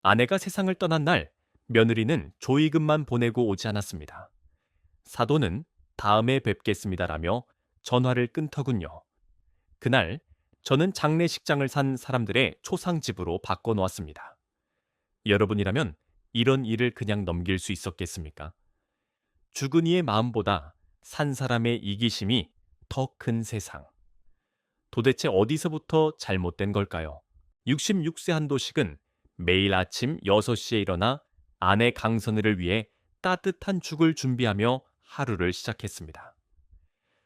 아내가 세상을 떠난 날, 며느리는 조의금만 보내고 오지 않았습니다. 사도는 다음에 뵙겠습니다라며 전화를 끊더군요. 그날 저는 장례식장을 산 사람들의 초상집으로 바꿔놓았습니다. 여러분이라면 이런 일을 그냥 넘길 수 있었겠습니까? 죽은 이의 마음보다 산 사람의 이기심이 더 큰 세상. 도대체 어디서부터 잘못된 걸까요? 66세 한도식은 매일 아침 6시에 일어나 아내 강선을 위해 따뜻한 죽을 준비하며 하루를 시작했습니다.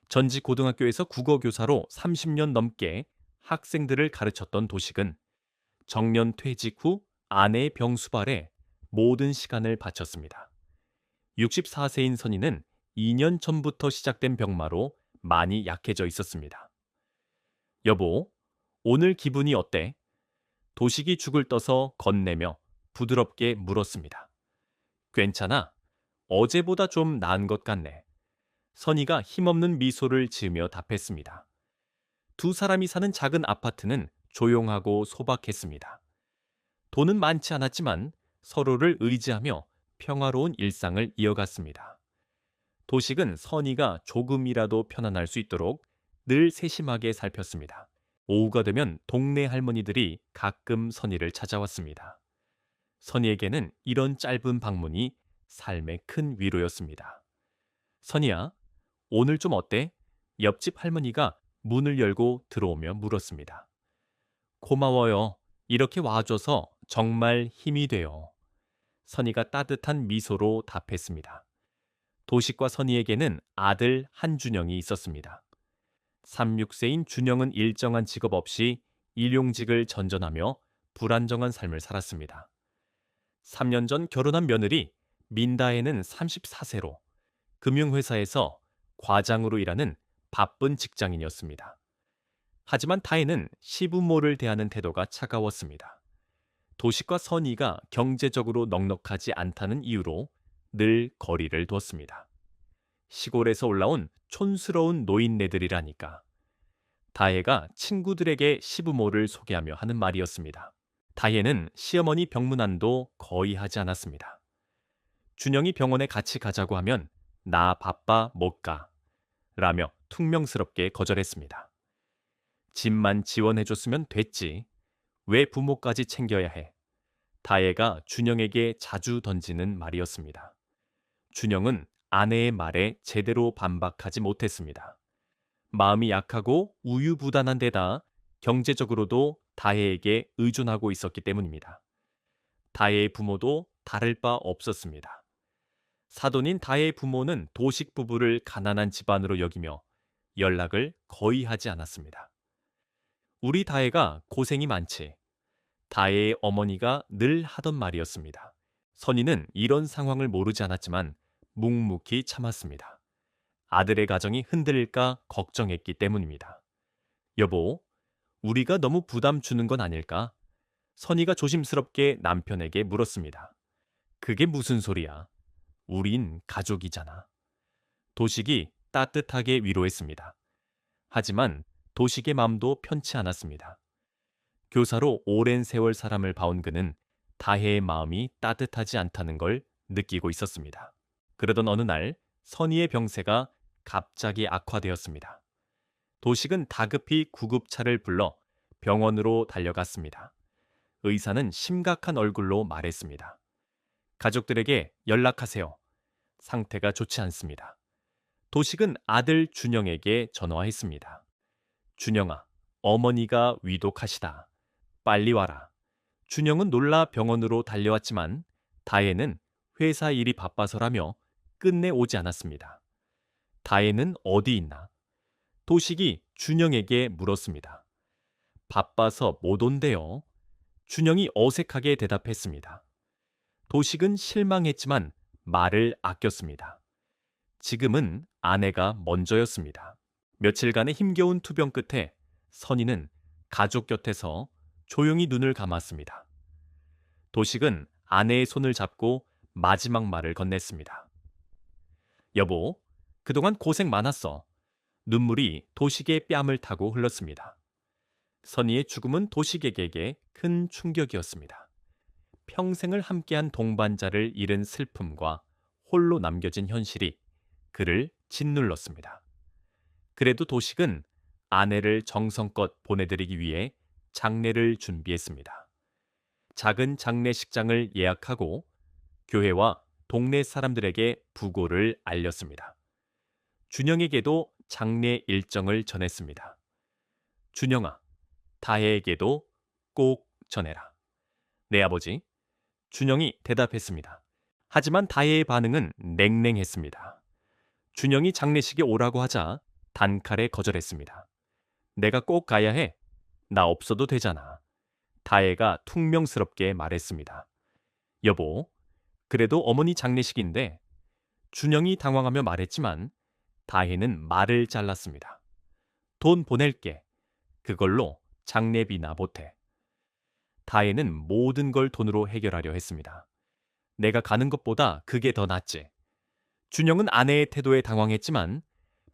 전직 고등학교에서 국어교사로 30년 넘게 학생들을 가르쳤던 도식은 정년 퇴직 후 아내의 병수발에 모든 시간을 바쳤습니다. 64세인 선희는 2년 전부터 시작된 병마로 많이 약해져 있었습니다. 여보, 오늘 기분이 어때? 도식이 죽을 떠서 건네며 부드럽게 물었습니다. 괜찮아. 어제보다 좀 나은 것 같네. 선희가 힘없는 미소를 지으며 답했습니다. 두 사람이 사는 작은 아파트는 조용하고 소박했습니다. 돈은 많지 않았지만 서로를 의지하며 평화로운 일상을 이어갔습니다. 도식은 선희가 조금이라도 편안할 수 있도록 늘 세심하게 살폈습니다. 오후가 되면 동네 할머니들이 가끔 선희를 찾아왔습니다. 선희에게는 이런 짧은 방문이 삶의 큰 위로였습니다. 선희야, 오늘 좀 어때? 옆집 할머니가 문을 열고 들어오며 물었습니다. 고마워요. 이렇게 와줘서 정말 힘이 돼요. 선희가 따뜻한 미소로 답했습니다. 도식과 선희에게는 아들 한준영이 있었습니다. 36세인 준영은 일정한 직업 없이 일용직을 전전하며 불안정한 삶을 살았습니다. 3년 전 결혼한 며느리 민다혜는 34세로 금융회사에서 과장으로 일하는 바쁜 직장인이었습니다. 하지만 다혜는 시부모를 대하는 태도가 차가웠습니다. 도식과 선희가 경제적으로 넉넉하지 않다는 이유로 늘 거리를 두었습니다. 시골에서 올라온 촌스러운 노인네들이라니까. 다혜가 친구들에게 시부모를 소개하며 하는 말이었습니다. 다혜는 시어머니 병문안도 거의 하지 않았습니다. 준영이 병원에 같이 가자고 하면 나 바빠 못 가. 라며 퉁명스럽게 거절했습니다. 집만 지원해줬으면 됐지. 왜 부모까지 챙겨야 해? 다혜가 준영에게 자주 던지는 말이었습니다. 준영은 아내의 말에 제대로 반박하지 못했습니다. 마음이 약하고 우유부단한 데다 경제적으로도 다혜에게 의존하고 있었기 때문입니다. 다혜의 부모도 다를 바 없었습니다. 사돈인 다혜의 부모는 도식 부부를 가난한 집안으로 여기며 연락을 거의 하지 않았습니다. 우리 다혜가 고생이 많지. 다혜의 어머니가 늘 하던 말이었습니다. 선희는 이런 상황을 모르지 않았지만 묵묵히 참았습니다. 아들의 가정이 흔들릴까 걱정했기 때문입니다. 여보, 우리가 너무 부담 주는 건 아닐까? 선희가 조심스럽게 남편에게 물었습니다. 그게 무슨 소리야? 우린 가족이잖아. 도식이 따뜻하게 위로했습니다. 하지만 도식의 마음도 편치 않았습니다. 교사로 오랜 세월 사람을 봐온 그는 다혜의 마음이 따뜻하지 않다는 걸 느끼고 있었습니다. 그러던 어느 날 선희의 병세가 갑자기 악화되었습니다. 도식은 다급히 구급차를 불러 병원으로 달려갔습니다. 의사는 심각한 얼굴로 말했습니다. 가족들에게 연락하세요. 상태가 좋지 않습니다. 도식은 아들 준영에게 전화했습니다. 준영아, 어머니가 위독하시다. 빨리 와라. 준영은 놀라 병원으로 달려왔지만 다혜는 회사 일이 바빠서라며 끝내 오지 않았습니다. 다혜는 어디 있나? 도식이 준영에게 물었습니다. 바빠서 못 온대요. 준영이 어색하게 대답했습니다. 도식은 실망했지만 말을 아꼈습니다. 지금은 아내가 먼저였습니다. 며칠간의 힘겨운 투병 끝에 선희는 가족 곁에서 조용히 눈을 감았습니다. 도식은 아내의 손을 잡고 마지막 말을 건넸습니다. 여보, 그동안 고생 많았어. 눈물이 도식의 뺨을 타고 흘렀습니다. 선희의 죽음은 도식에게 큰 충격이었습니다. 평생을 함께한 동반자를 잃은 슬픔과 홀로 남겨진 현실이 그를 짓눌렀습니다. 그래도 도식은 아내를 정성껏 보내드리기 위해 장례를 준비했습니다. 작은 장례식장을 예약하고 교회와 동네 사람들에게 부고를 알렸습니다. 준영에게도 장례 일정을 전했습니다. 준영아, 다혜에게도 꼭 전해라. 네, 아버지. 준영이 대답했습니다. 하지만 다혜의 반응은 냉랭했습니다. 준영이 장례식에 오라고 하자 단칼에 거절했습니다. 내가 꼭 가야 해. 나 없어도 되잖아. 다혜가 퉁명스럽게 말했습니다. 여보, 그래도 어머니 장례식인데. 준영이 당황하며 말했지만 다혜는 말을 잘랐습니다. 돈 보낼게. 그걸로 장례비나 보태. 다혜는 모든 걸 돈으로 해결하려 했습니다. 내가 가는 것보다 그게 더 낫지. 준영은 아내의 태도에 당황했지만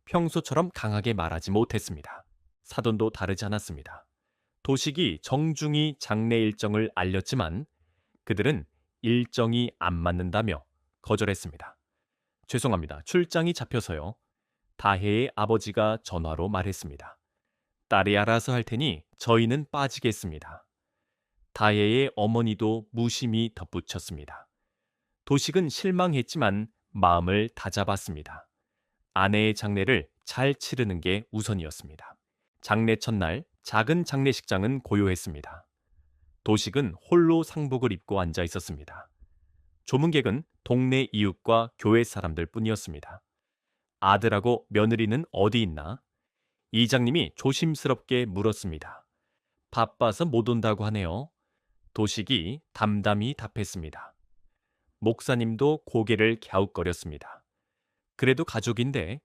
평소처럼 강하게 말하지 못했습니다. 사돈도 다르지 않았습니다. 도식이 정중히 장례 일정을 알렸지만 그들은 일정이 안 맞는다며 거절했습니다. 죄송합니다. 출장이 잡혀서요. 다혜의 아버지가 전화로 말했습니다. 딸이 알아서 할 테니 저희는 빠지겠습니다. 다혜의 어머니도 무심히 덧붙였습니다. 도식은 실망했지만 마음을 다잡았습니다. 아내의 장례를 잘 치르는 게 우선이었습니다. 장례 첫날 작은 장례식장은 고요했습니다. 도식은 홀로 상복을 입고 앉아 있었습니다. 조문객은 동네 이웃과 교회 사람들 뿐이었습니다. 아들하고 며느리는 어디 있나? 이장님이 조심스럽게 물었습니다. 바빠서 못 온다고 하네요. 도식이 담담히 답했습니다. 목사님도 고개를 갸웃거렸습니다. 그래도 가족인데.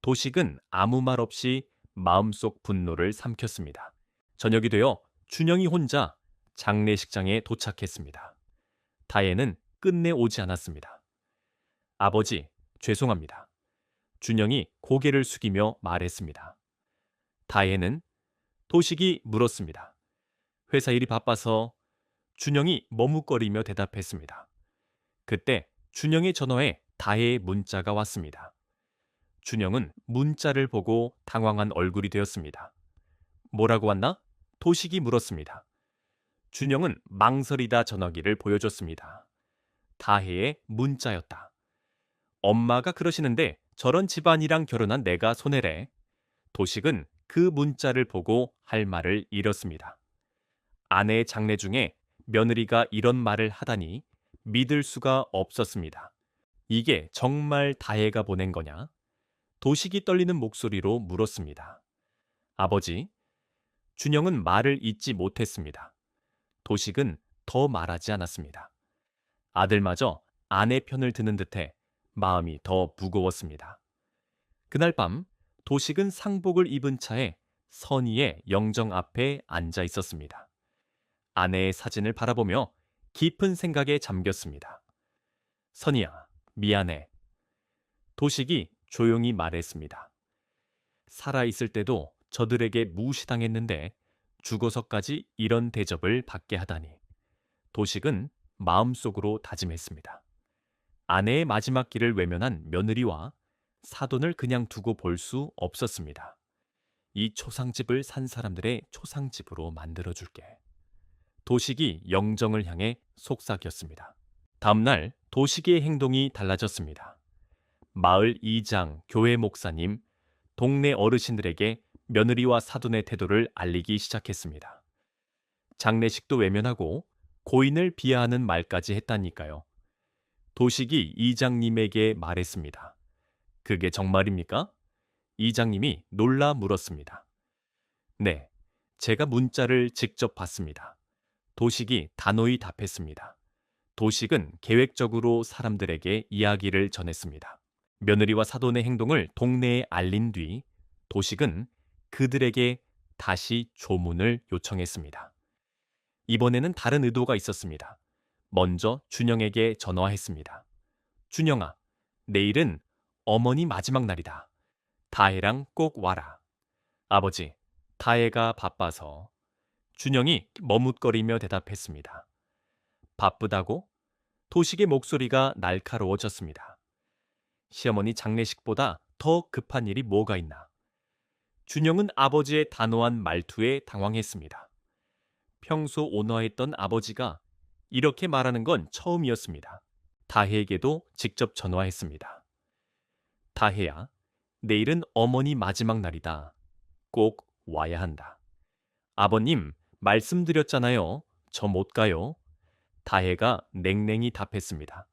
도식은 아무 말 없이 마음속 분노를 삼켰습니다. 저녁이 되어 준영이 혼자 장례식장에 도착했습니다. 다혜는 끝내 오지 않았습니다. 아버지, 죄송합니다. 준영이 고개를 숙이며 말했습니다. 다혜는 도식이 물었습니다. 회사 일이 바빠서. 준영이 머뭇거리며 대답했습니다. 그때 준영의 전화에 다혜의 문자가 왔습니다. 준영은 문자를 보고 당황한 얼굴이 되었습니다. 뭐라고 왔나? 도식이 물었습니다. 준영은 망설이다 전화기를 보여줬습니다. 다혜의 문자였다. 엄마가 그러시는데 저런 집안이랑 결혼한 내가 손해래. 도식은 그 문자를 보고 할 말을 잃었습니다. 아내의 장례 중에 며느리가 이런 말을 하다니 믿을 수가 없었습니다. 이게 정말 다혜가 보낸 거냐? 도식이 떨리는 목소리로 물었습니다. 아버지, 준영은 말을 잇지 못했습니다. 도식은 더 말하지 않았습니다. 아들마저 아내 편을 드는 듯해 마음이 더 무거웠습니다. 그날 밤 도식은 상복을 입은 차에 선희의 영정 앞에 앉아 있었습니다. 아내의 사진을 바라보며 깊은 생각에 잠겼습니다. 선희야, 미안해. 도식이 조용히 말했습니다. 살아있을 때도 저들에게 무시당했는데 죽어서까지 이런 대접을 받게 하다니. 도식은 마음속으로 다짐했습니다. 아내의 마지막 길을 외면한 며느리와 사돈을 그냥 두고 볼 수 없었습니다. 이 초상집을 산 사람들의 초상집으로 만들어줄게. 도식이 영정을 향해 속삭였습니다. 다음 날 도식의 행동이 달라졌습니다. 마을 이장, 교회 목사님, 동네 어르신들에게 며느리와 사돈의 태도를 알리기 시작했습니다. 장례식도 외면하고 고인을 비하하는 말까지 했다니까요. 도식이 이장님에게 말했습니다. 그게 정말입니까? 이장님이 놀라 물었습니다. 네, 제가 문자를 직접 봤습니다. 도식이 단호히 답했습니다. 도식은 계획적으로 사람들에게 이야기를 전했습니다. 며느리와 사돈의 행동을 동네에 알린 뒤 도식은 그들에게 다시 조문을 요청했습니다. 이번에는 다른 의도가 있었습니다. 먼저 준영에게 전화했습니다. 준영아, 내일은 어머니 마지막 날이다. 다혜랑 꼭 와라. 아버지, 다혜가 바빠서. 준영이 머뭇거리며 대답했습니다. 바쁘다고? 도식의 목소리가 날카로워졌습니다. 시어머니 장례식보다 더 급한 일이 뭐가 있나? 준영은 아버지의 단호한 말투에 당황했습니다. 평소 온화했던 아버지가 이렇게 말하는 건 처음이었습니다. 다혜에게도 직접 전화했습니다. 다혜야, 내일은 어머니 마지막 날이다. 꼭 와야 한다. 아버님, 말씀드렸잖아요. 저 못 가요. 다혜가 냉랭히 답했습니다.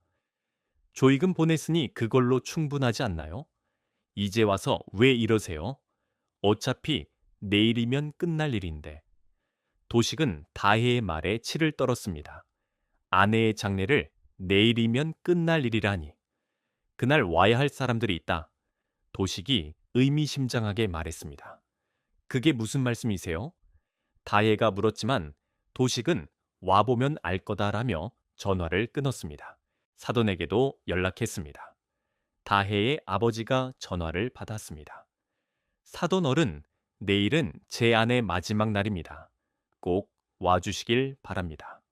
조익은 보냈으니 그걸로 충분하지 않나요? 이제 와서 왜 이러세요? 어차피 내일이면 끝날 일인데. 도식은 다혜의 말에 치를 떨었습니다. 아내의 장례를 내일이면 끝날 일이라니. 그날 와야 할 사람들이 있다. 도식이 의미심장하게 말했습니다. 그게 무슨 말씀이세요? 다혜가 물었지만 도식은 와보면 알 거다라며 전화를 끊었습니다. 사돈에게도 연락했습니다. 다혜의 아버지가 전화를 받았습니다. 사돈 어른, 내일은 제 아내 마지막 날입니다. 꼭 와주시길 바랍니다.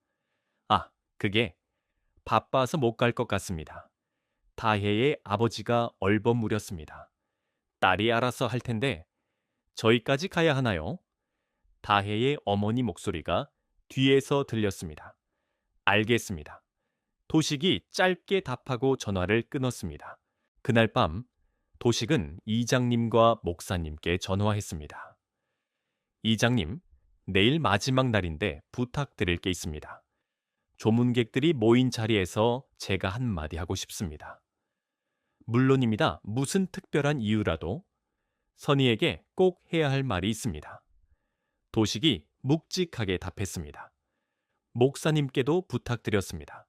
아, 그게 바빠서 못 갈 것 같습니다. 다혜의 아버지가 얼버무렸습니다. 딸이 알아서 할 텐데 저희까지 가야 하나요? 다혜의 어머니 목소리가 뒤에서 들렸습니다. 알겠습니다. 도식이 짧게 답하고 전화를 끊었습니다. 그날 밤 도식은 이장님과 목사님께 전화했습니다. 이장님, 내일 마지막 날인데 부탁드릴 게 있습니다. 조문객들이 모인 자리에서 제가 한마디 하고 싶습니다. 물론입니다. 무슨 특별한 이유라도 선희에게 꼭 해야 할 말이 있습니다. 도식이 묵직하게 답했습니다. 목사님께도 부탁드렸습니다.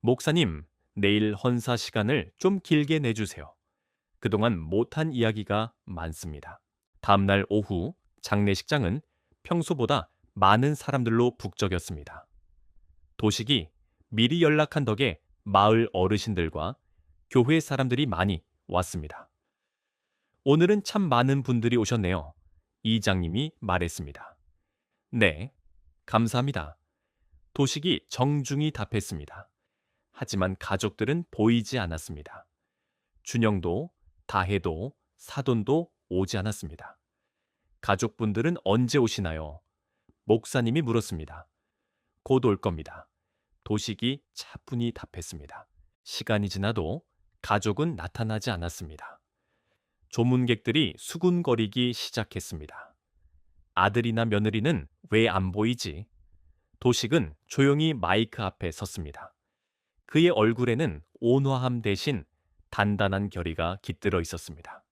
목사님, 내일 헌사 시간을 좀 길게 내주세요. 그동안 못한 이야기가 많습니다. 다음날 오후 장례식장은 평소보다 많은 사람들로 북적였습니다. 도식이 미리 연락한 덕에 마을 어르신들과 교회 사람들이 많이 왔습니다. 오늘은 참 많은 분들이 오셨네요. 이장님이 말했습니다. 네, 감사합니다. 도식이 정중히 답했습니다. 하지만 가족들은 보이지 않았습니다. 준영도, 다혜도, 사돈도 오지 않았습니다. 가족분들은 언제 오시나요? 목사님이 물었습니다. 곧 올 겁니다. 도식이 차분히 답했습니다. 시간이 지나도 가족은 나타나지 않았습니다. 조문객들이 수군거리기 시작했습니다. 아들이나 며느리는 왜 안 보이지? 도식은 조용히 마이크 앞에 섰습니다. 그의 얼굴에는 온화함 대신 단단한 결의가 깃들어 있었습니다.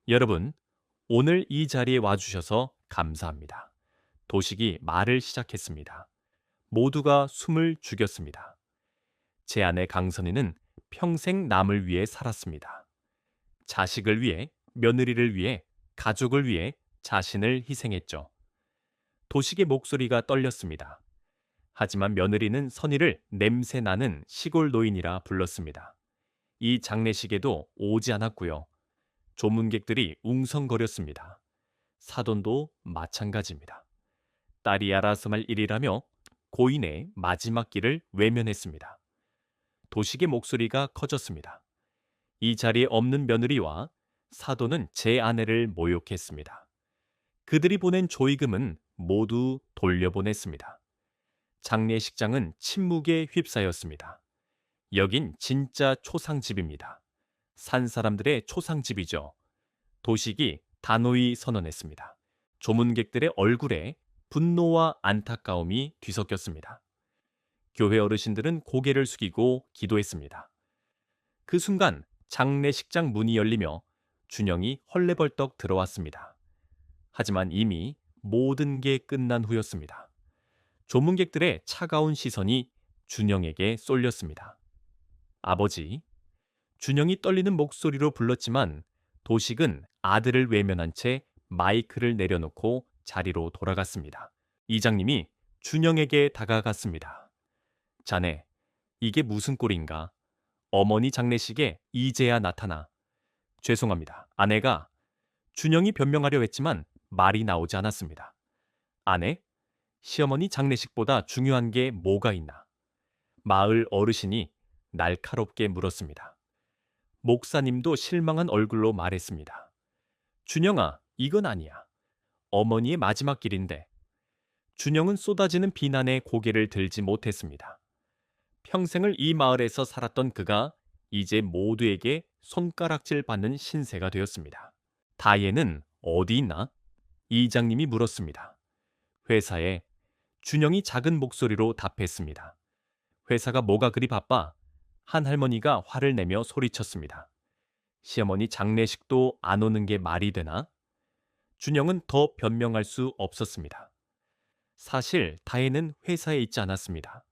여러분, 오늘 이 자리에 와주셔서 감사합니다. 도식이 말을 시작했습니다. 모두가 숨을 죽였습니다. 제 아내 강선희는 평생 남을 위해 살았습니다. 자식을 위해, 며느리를 위해, 가족을 위해 자신을 희생했죠. 도식의 목소리가 떨렸습니다. 하지만 며느리는 선희를 냄새나는 시골 노인이라 불렀습니다. 이 장례식에도 오지 않았고요. 조문객들이 웅성거렸습니다. 사돈도 마찬가지입니다. 딸이 알아서 말 일이라며 고인의 마지막 길을 외면했습니다. 도식의 목소리가 커졌습니다. 이 자리에 없는 며느리와 사돈은 제 아내를 모욕했습니다. 그들이 보낸 조의금은 모두 돌려보냈습니다. 장례식장은 침묵에 휩싸였습니다. 여긴 진짜 초상집입니다. 산 사람들의 초상집이죠. 도식이 단호히 선언했습니다. 조문객들의 얼굴에 분노와 안타까움이 뒤섞였습니다. 교회 어르신들은 고개를 숙이고 기도했습니다. 그 순간 장례식장 문이 열리며 준영이 헐레벌떡 들어왔습니다. 하지만 이미 모든 게 끝난 후였습니다. 조문객들의 차가운 시선이 준영에게 쏠렸습니다. 아버지, 준영이 떨리는 목소리로 불렀지만 도식은 아들을 외면한 채 마이크를 내려놓고 자리로 돌아갔습니다. 이장님이 준영에게 다가갔습니다. 자네, 이게 무슨 꼴인가? 어머니 장례식에 이제야 나타나. 죄송합니다. 아내가 준영이 변명하려 했지만 말이 나오지 않았습니다. 아내, 시어머니 장례식보다 중요한 게 뭐가 있나? 마을 어르신이 날카롭게 물었습니다. 목사님도 실망한 얼굴로 말했습니다. 준영아, 이건 아니야. 어머니의 마지막 길인데. 준영은 쏟아지는 비난에 고개를 들지 못했습니다. 평생을 이 마을에서 살았던 그가 이제 모두에게 손가락질 받는 신세가 되었습니다. 다혜는 어디 있나? 이장님이 물었습니다. 회사에. 준영이 작은 목소리로 답했습니다. 회사가 뭐가 그리 바빠? 한 할머니가 화를 내며 소리쳤습니다. 시어머니 장례식도 안 오는 게 말이 되나? 준영은 더 변명할 수 없었습니다. 사실 다혜는 회사에 있지 않았습니다.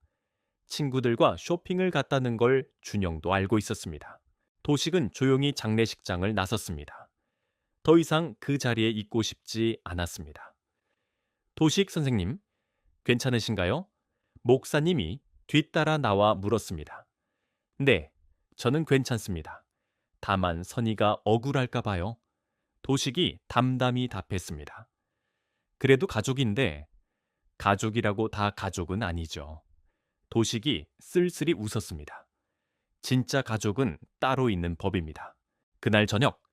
친구들과 쇼핑을 갔다는 걸 준영도 알고 있었습니다. 도식은 조용히 장례식장을 나섰습니다. 더 이상 그 자리에 있고 싶지 않았습니다. 도식 선생님, 괜찮으신가요? 목사님이 뒤따라 나와 물었습니다. 네, 저는 괜찮습니다. 다만 선의가 억울할까 봐요. 도식이 담담히 답했습니다. 그래도 가족인데, 가족이라고 다 가족은 아니죠. 도식이 쓸쓸히 웃었습니다. 진짜 가족은 따로 있는 법입니다. 그날 저녁,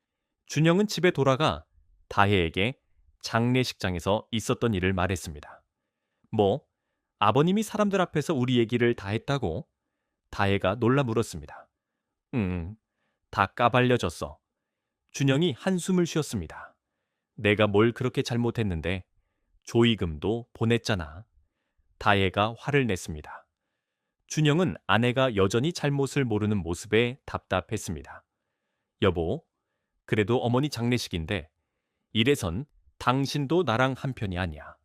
준영은 집에 돌아가 다혜에게 장례식장에서 있었던 일을 말했습니다. 뭐, 아버님이 사람들 앞에서 우리 얘기를 다 했다고? 다혜가 놀라 물었습니다. 다 까발려졌어. 준영이 한숨을 쉬었습니다. 내가 뭘 그렇게 잘못했는데 조의금도 보냈잖아. 다혜가 화를 냈습니다. 준영은 아내가 여전히 잘못을 모르는 모습에 답답했습니다. 여보, 그래도 어머니 장례식인데 이래선 당신도 나랑 한편이 아니야.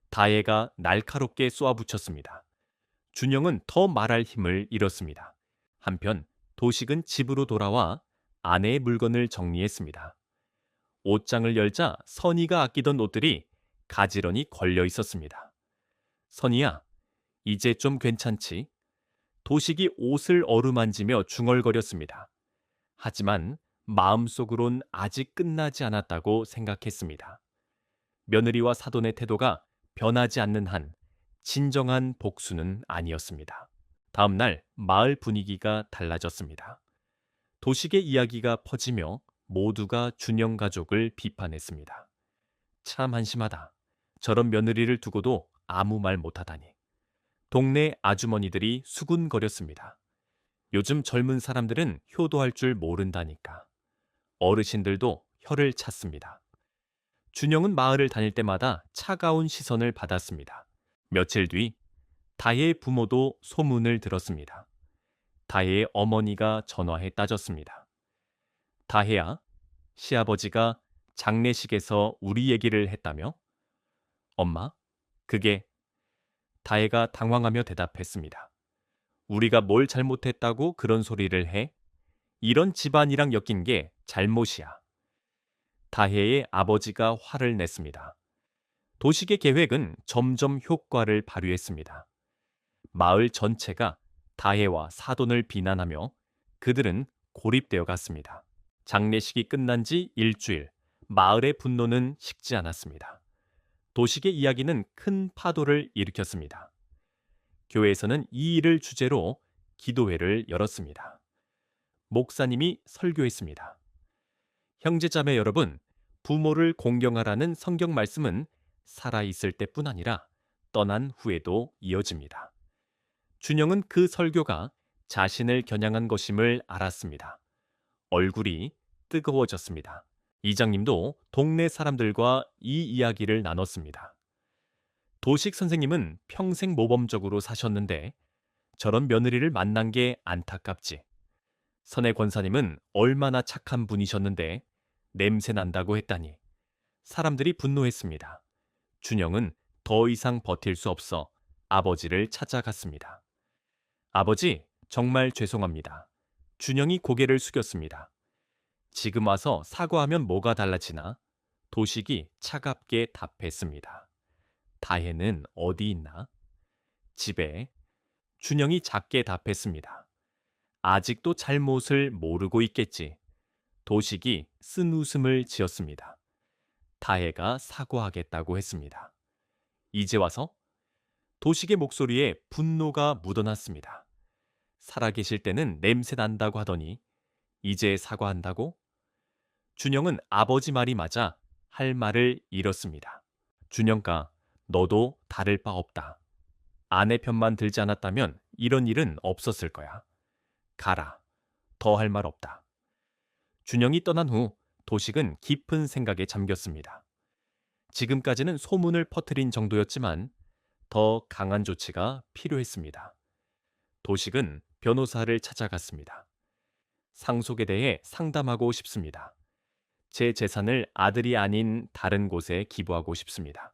다혜가 날카롭게 쏘아붙였습니다. 준영은 더 말할 힘을 잃었습니다. 한편 도식은 집으로 돌아와 아내의 물건을 정리했습니다. 옷장을 열자 선이가 아끼던 옷들이 가지런히 걸려 있었습니다. 선이야, 이제 좀 괜찮지? 도식이 옷을 어루만지며 중얼거렸습니다. 하지만 마음속으론 아직 끝나지 않았다고 생각했습니다. 며느리와 사돈의 태도가 변하지 않는 한 진정한 복수는 아니었습니다. 다음 날 마을 분위기가 달라졌습니다. 도식의 이야기가 퍼지며 모두가 준영 가족을 비판했습니다. 참 한심하다. 저런 며느리를 두고도 아무 말 못하다니. 동네 아주머니들이 수군거렸습니다. 요즘 젊은 사람들은 효도할 줄 모른다니까. 어르신들도 혀를 찼습니다. 준영은 마을을 다닐 때마다 차가운 시선을 받았습니다. 며칠 뒤 다혜의 부모도 소문을 들었습니다. 다혜의 어머니가 전화해 따졌습니다. 다혜야, 시아버지가 장례식에서 우리 얘기를 했다며? 엄마, 그게... 다혜가 당황하며 대답했습니다. 우리가 뭘 잘못했다고 그런 소리를 해? 이런 집안이랑 엮인 게 잘못이야. 다혜의 아버지가 화를 냈습니다. 도식의 계획은 점점 효과를 발휘했습니다. 마을 전체가 다혜와 사돈을 비난하며 그들은 고립되어 갔습니다. 장례식이 끝난 지 일주일, 마을의 분노는 식지 않았습니다. 도식의 이야기는 큰 파도를 일으켰습니다. 교회에서는 이 일을 주제로 기도회를 열었습니다. 목사님이 설교했습니다. 형제자매 여러분, 부모를 공경하라는 성경 말씀은 살아있을 때뿐 아니라 떠난 후에도 이어집니다. 준영은 그 설교가 자신을 겨냥한 것임을 알았습니다. 얼굴이 뜨거워졌습니다. 이장님도 동네 사람들과 이 이야기를 나눴습니다. 도식 선생님은 평생 모범적으로 사셨는데 저런 며느리를 만난 게 안타깝지. 선의 권사님은 얼마나 착한 분이셨는데 냄새 난다고 했다니. 사람들이 분노했습니다. 준영은 더 이상 버틸 수 없어 아버지를 찾아갔습니다. 아버지, 정말 죄송합니다. 준영이 고개를 숙였습니다. 지금 와서 사과하면 뭐가 달라지나? 도식이 차갑게 답했습니다. 다혜는 어디 있나? 집에. 준영이 작게 답했습니다. 아직도 잘못을 모르고 있겠지. 도식이 쓴 웃음을 지었습니다. 다혜가 사과하겠다고 했습니다. 이제 와서? 도식의 목소리에 분노가 묻어났습니다. 살아계실 때는 냄새 난다고 하더니 이제 사과한다고? 준영은 아버지 말이 맞아 할 말을 잃었습니다. 준영가, 너도 다를 바 없다. 아내 편만 들지 않았다면 이런 일은 없었을 거야. 가라. 더 할 말 없다. 준영이 떠난 후 도식은 깊은 생각에 잠겼습니다. 지금까지는 소문을 퍼뜨린 정도였지만 더 강한 조치가 필요했습니다. 도식은 변호사를 찾아갔습니다. 상속에 대해 상담하고 싶습니다. 제 재산을 아들이 아닌 다른 곳에 기부하고 싶습니다.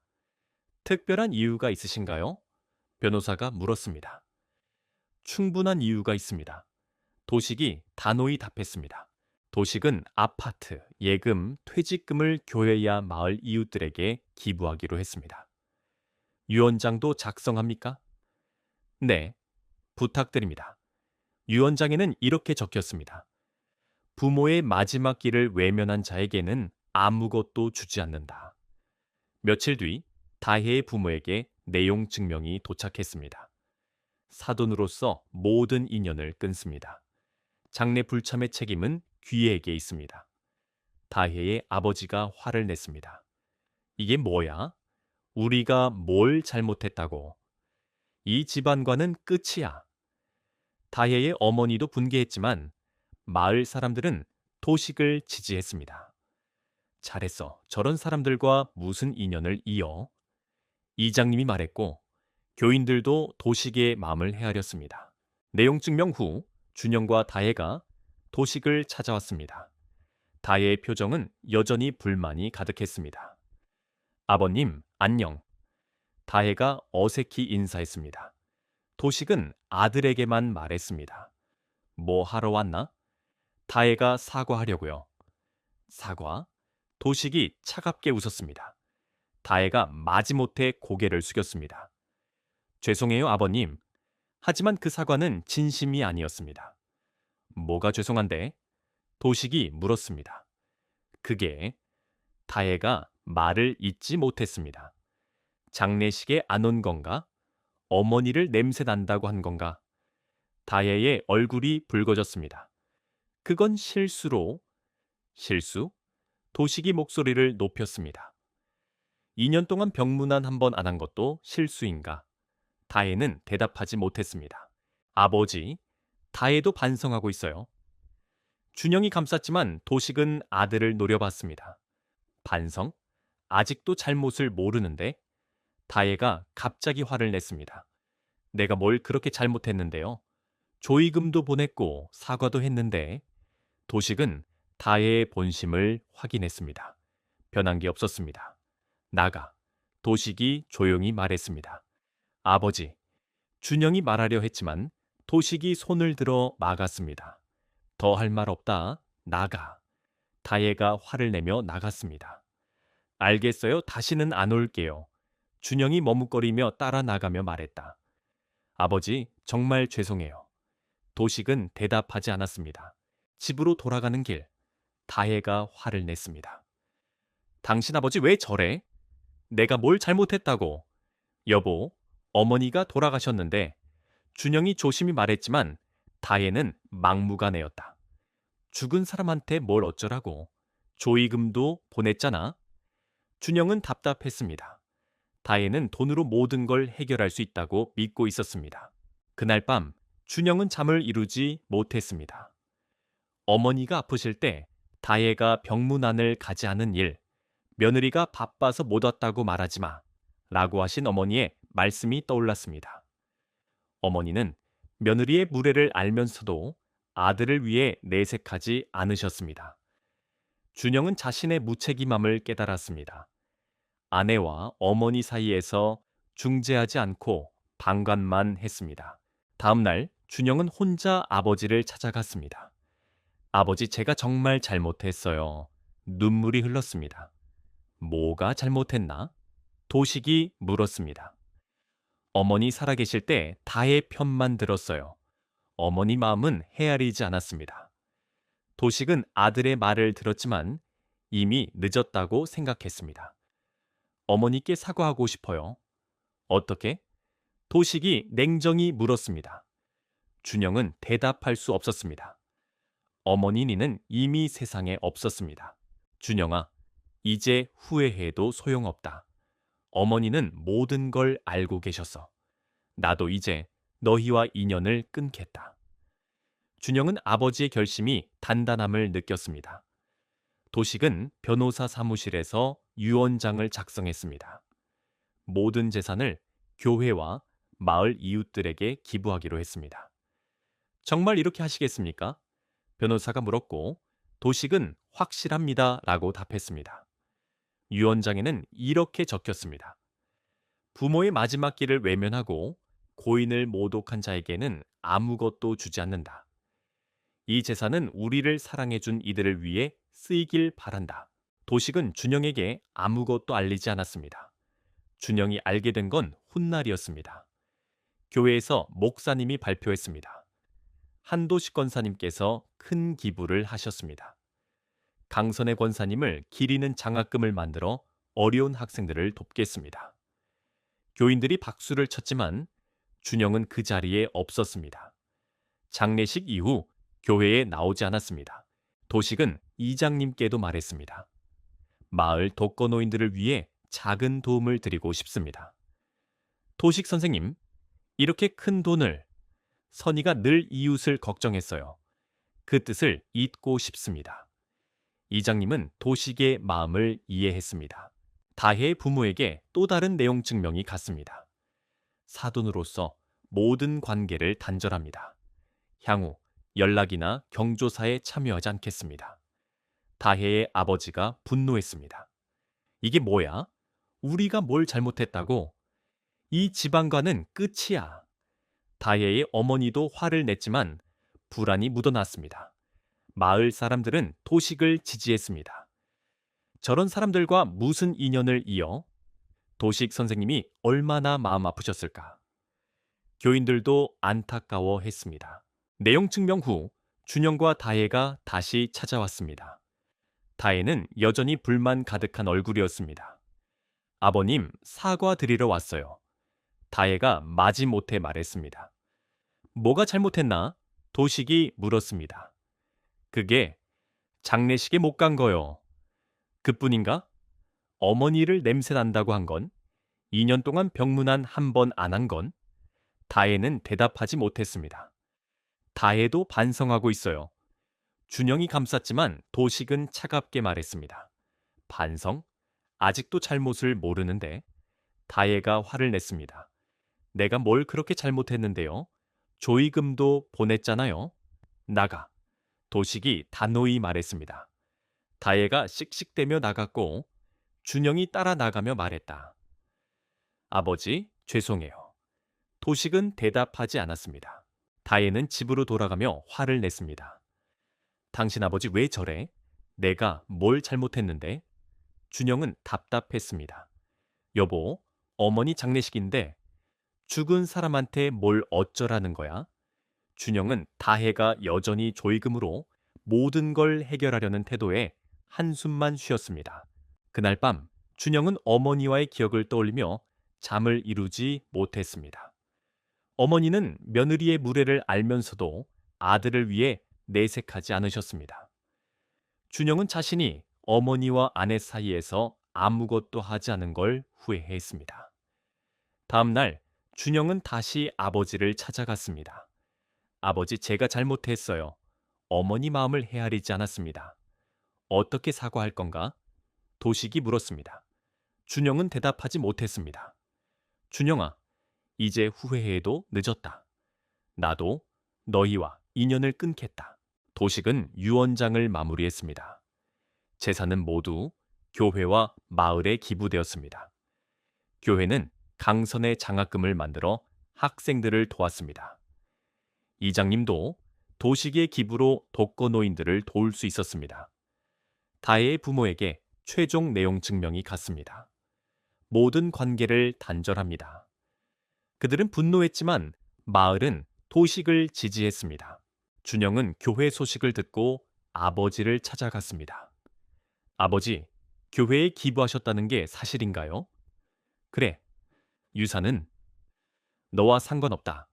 특별한 이유가 있으신가요? 변호사가 물었습니다. 충분한 이유가 있습니다. 도식이 단호히 답했습니다. 도식은 아파트, 예금, 퇴직금을 교회야 마을 이웃들에게 기부하기로 했습니다. 유언장도 작성합니까? 네, 부탁드립니다. 유언장에는 이렇게 적혔습니다. 부모의 마지막 길을 외면한 자에게는 아무것도 주지 않는다. 며칠 뒤 다혜의 부모에게 내용 증명이 도착했습니다. 사돈으로서 모든 인연을 끊습니다. 장례 불참의 책임은 귀에게 있습니다. 다혜의 아버지가 화를 냈습니다. 이게 뭐야? 우리가 뭘 잘못했다고? 이 집안과는 끝이야. 다혜의 어머니도 분개했지만 마을 사람들은 도식을 지지했습니다. 잘했어. 저런 사람들과 무슨 인연을 이어? 이장님이 말했고 교인들도 도식의 마음을 헤아렸습니다. 내용 증명 후 준영과 다혜가 도식을 찾아왔습니다. 다혜의 표정은 여전히 불만이 가득했습니다. 아버님, 안녕. 다혜가 어색히 인사했습니다. 도식은 아들에게만 말했습니다. 뭐 하러 왔나? 다혜가 사과하려고요. 사과? 도식이 차갑게 웃었습니다. 다혜가 마지못해 고개를 숙였습니다. 죄송해요, 아버님. 하지만 그 사과는 진심이 아니었습니다. 뭐가 죄송한데? 도식이 물었습니다. 그게 다혜가 말을 잇지 못했습니다. 장례식에 안 온 건가? 어머니를 냄새 난다고 한 건가? 다혜의 얼굴이 붉어졌습니다. 그건 실수로. 실수? 도식이 목소리를 높였습니다. 2년 동안 병문안 한 번 안 한 것도 실수인가? 다혜는 대답하지 못했습니다. 아버지, 다혜도 반성하고 있어요. 준영이 감쌌지만 도식은 아들을 노려봤습니다. 반성? 아직도 잘못을 모르는데? 다혜가 갑자기 화를 냈습니다. 내가 뭘 그렇게 잘못했는데요? 조의금도 보냈고 사과도 했는데. 도식은 다혜의 본심을 확인했습니다. 변한 게 없었습니다. 나가. 도식이 조용히 말했습니다. 아버지, 준영이 말하려 했지만 도식이 손을 들어 막았습니다. 더 할 말 없다. 나가. 다혜가 화를 내며 나갔습니다. 알겠어요. 다시는 안 올게요. 준영이 머뭇거리며 따라 나가며 말했다. 아버지, 정말 죄송해요. 도식은 대답하지 않았습니다. 집으로 돌아가는 길, 다혜가 화를 냈습니다. 당신 아버지 왜 저래? 내가 뭘 잘못했다고? 여보, 어머니가 돌아가셨는데 준영이 조심히 말했지만 다혜는 막무가내였다. 죽은 사람한테 뭘 어쩌라고? 조의금도 보냈잖아. 준영은 답답했습니다. 다혜는 돈으로 모든 걸 해결할 수 있다고 믿고 있었습니다. 그날 밤 준영은 잠을 이루지 못했습니다. 어머니가 아프실 때 다혜가 병문안을 가지 않은 일, 며느리가 바빠서 못 왔다고 말하지 마 라고 하신 어머니의 말씀이 떠올랐습니다. 어머니는 며느리의 무례를 알면서도 아들을 위해 내색하지 않으셨습니다. 준영은 자신의 무책임함을 깨달았습니다. 아내와 어머니 사이에서 중재하지 않고 방관만 했습니다. 다음 날 준영은 혼자 아버지를 찾아갔습니다. 아버지, 제가 정말 잘못했어요. 눈물이 흘렀습니다. 뭐가 잘못했나? 도식이 물었습니다. 어머니 살아계실 때 다의 편만 들었어요. 어머니 마음은 헤아리지 않았습니다. 도식은 아들의 말을 들었지만 이미 늦었다고 생각했습니다. 어머니께 사과하고 싶어요. 어떻게? 도식이 냉정히 물었습니다. 준영은 대답할 수 없었습니다. 어머니 니는 이미 세상에 없었습니다. 준영아, 이제 후회해도 소용없다. 어머니는 모든 걸 알고 계셨어. 나도 이제 너희와 인연을 끊겠다. 준영은 아버지의 결심이 단단함을 느꼈습니다. 도식은 변호사 사무실에서 유언장을 작성했습니다. 모든 재산을 교회와 마을 이웃들에게 기부하기로 했습니다. 정말 이렇게 하시겠습니까? 변호사가 물었고 도식은 확실합니다 라고 답했습니다. 유언장에는 이렇게 적혔습니다. 부모의 마지막 길을 외면하고 고인을 모독한 자에게는 아무것도 주지 않는다. 이 재산은 우리를 사랑해준 이들을 위해 쓰이길 바란다. 도식은 준영에게 아무것도 알리지 않았습니다. 준영이 알게 된 건 훗날이었습니다. 교회에서 목사님이 발표했습니다. 한도식 권사님께서 큰 기부를 하셨습니다. 강선의 권사님을 기리는 장학금을 만들어 어려운 학생들을 돕겠습니다. 교인들이 박수를 쳤지만 준영은 그 자리에 없었습니다. 장례식 이후 교회에 나오지 않았습니다. 도식은 이장님께도 말했습니다. 마을 독거노인들을 위해 작은 도움을 드리고 싶습니다. 도식 선생님, 이렇게 큰 돈을 선이가 늘 이웃을 걱정했어요. 그 뜻을 잊고 싶습니다. 이장님은 도식의 마음을 이해했습니다. 다혜의 부모에게 또 다른 내용 증명이 갔습니다. 사돈으로서 모든 관계를 단절합니다. 향후 연락이나 경조사에 참여하지 않겠습니다. 다혜의 아버지가 분노했습니다. 이게 뭐야? 우리가 뭘 잘못했다고? 이 집안과는 끝이야. 다혜의 어머니도 화를 냈지만 불안이 묻어났습니다. 마을 사람들은 도식을 지지했습니다. 저런 사람들과 무슨 인연을 이어? 도식 선생님이 얼마나 마음 아프셨을까? 교인들도 안타까워했습니다. 내용 증명 후 준영과 다혜가 다시 찾아왔습니다. 다혜는 여전히 불만 가득한 얼굴이었습니다. 아버님, 사과드리러 왔어요. 다혜가 마지못해 말했습니다. 뭐가 잘못했나? 도식이 물었습니다. 그게 장례식에 못 간 거요. 그뿐인가? 어머니를 냄새 난다고 한 건, 2년 동안 병문안 한 번 안 한 건, 다혜는 대답하지 못했습니다. 다혜도 반성하고 있어요. 준영이 감쌌지만 도식은 차갑게 말했습니다. 반성? 아직도 잘못을 모르는데. 다혜가 화를 냈습니다. 내가 뭘 그렇게 잘못했는데요? 조의금도 보냈잖아요. 나가. 도식이 단호히 말했습니다. 다혜가 씩씩대며 나갔고 준영이 따라 나가며 말했다. 아버지, 죄송해요. 도식은 대답하지 않았습니다. 다혜는 집으로 돌아가며 화를 냈습니다. 당신 아버지 왜 저래? 내가 뭘 잘못했는데? 준영은 답답했습니다. 여보, 어머니 장례식인데 죽은 사람한테 뭘 어쩌라는 거야? 준영은 다혜가 여전히 조의금으로 모든 걸 해결하려는 태도에 한숨만 쉬었습니다. 그날 밤 준영은 어머니와의 기억을 떠올리며 잠을 이루지 못했습니다. 어머니는 며느리의 무례를 알면서도 아들을 위해 내색하지 않으셨습니다. 준영은 자신이 어머니와 아내 사이에서 아무것도 하지 않은 걸 후회했습니다. 다음 날 준영은 다시 아버지를 찾아갔습니다. 아버지, 제가 잘못했어요. 어머니 마음을 헤아리지 않았습니다. 어떻게 사과할 건가? 도식이 물었습니다. 준영은 대답하지 못했습니다. 준영아, 이제 후회해도 늦었다. 나도 너희와 인연을 끊겠다. 도식은 유언장을 마무리했습니다. 재산은 모두 교회와 마을에 기부되었습니다. 교회는 강선의 장학금을 만들어 학생들을 도왔습니다. 이장님도 도식의 기부로 독거노인들을 도울 수 있었습니다. 다혜의 부모에게 최종 내용 증명이 갔습니다. 모든 관계를 단절합니다. 그들은 분노했지만 마을은 도식을 지지했습니다. 준영은 교회 소식을 듣고 아버지를 찾아갔습니다. 아버지, 교회에 기부하셨다는 게 사실인가요? 그래, 유산은 너와 상관없다.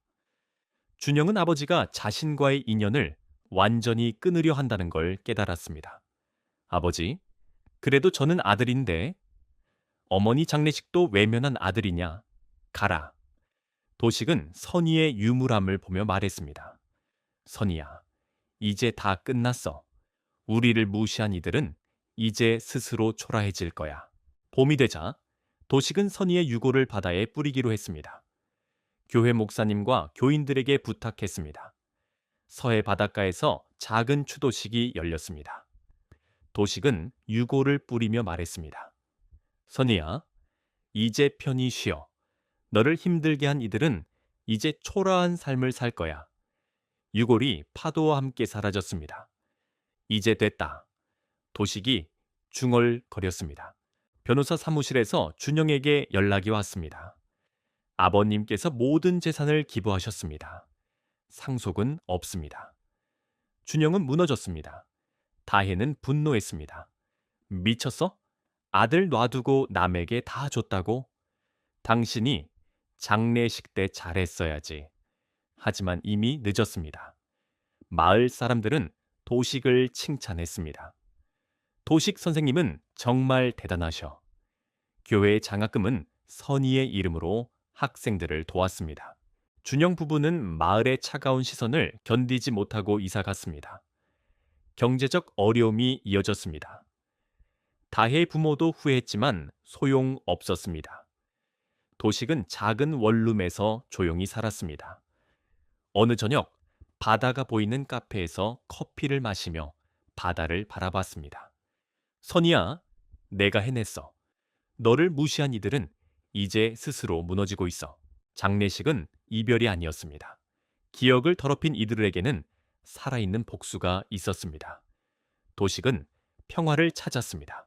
준영은 아버지가 자신과의 인연을 완전히 끊으려 한다는 걸 깨달았습니다. 아버지, 그래도 저는 아들인데 어머니 장례식도 외면한 아들이냐? 가라. 도식은 선의의 유물함을 보며 말했습니다. 선의야, 이제 다 끝났어. 우리를 무시한 이들은 이제 스스로 초라해질 거야. 봄이 되자 도식은 선의의 유골을 바다에 뿌리기로 했습니다. 교회 목사님과 교인들에게 부탁했습니다. 서해 바닷가에서 작은 추도식이 열렸습니다. 도식은 유골을 뿌리며 말했습니다. 선의야, 이제 편히 쉬어. 너를 힘들게 한 이들은 이제 초라한 삶을 살 거야. 유골이 파도와 함께 사라졌습니다. 이제 됐다. 도식이 중얼거렸습니다. 변호사 사무실에서 준영에게 연락이 왔습니다. 아버님께서 모든 재산을 기부하셨습니다. 상속은 없습니다. 준영은 무너졌습니다. 다혜는 분노했습니다. 미쳤어? 아들 놔두고 남에게 다 줬다고? 당신이 장례식 때 잘했어야지. 하지만 이미 늦었습니다. 마을 사람들은 도식을 칭찬했습니다. 도식 선생님은 정말 대단하셔. 교회의 장학금은 선의의 이름으로 학생들을 도왔습니다. 준영 부부는 마을의 차가운 시선을 견디지 못하고 이사 갔습니다. 경제적 어려움이 이어졌습니다. 다혜의 부모도 후회했지만 소용없었습니다. 도식은 작은 원룸에서 조용히 살았습니다. 어느 저녁 바다가 보이는 카페에서 커피를 마시며 바다를 바라봤습니다. 선이야, 내가 해냈어. 너를 무시한 이들은 이제 스스로 무너지고 있어. 장례식은 이별이 아니었습니다. 기억을 더럽힌 이들에게는 살아있는 복수가 있었습니다. 도식은 평화를 찾았습니다.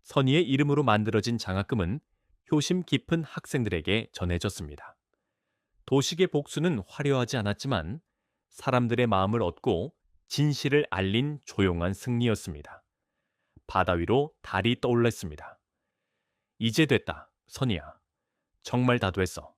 선의의 이름으로 만들어진 장학금은 효심 깊은 학생들에게 전해졌습니다. 도식의 복수는 화려하지 않았지만 사람들의 마음을 얻고 진실을 알린 조용한 승리였습니다. 바다 위로 달이 떠올랐습니다. 이제 됐다, 선이야. 정말 다 됐어.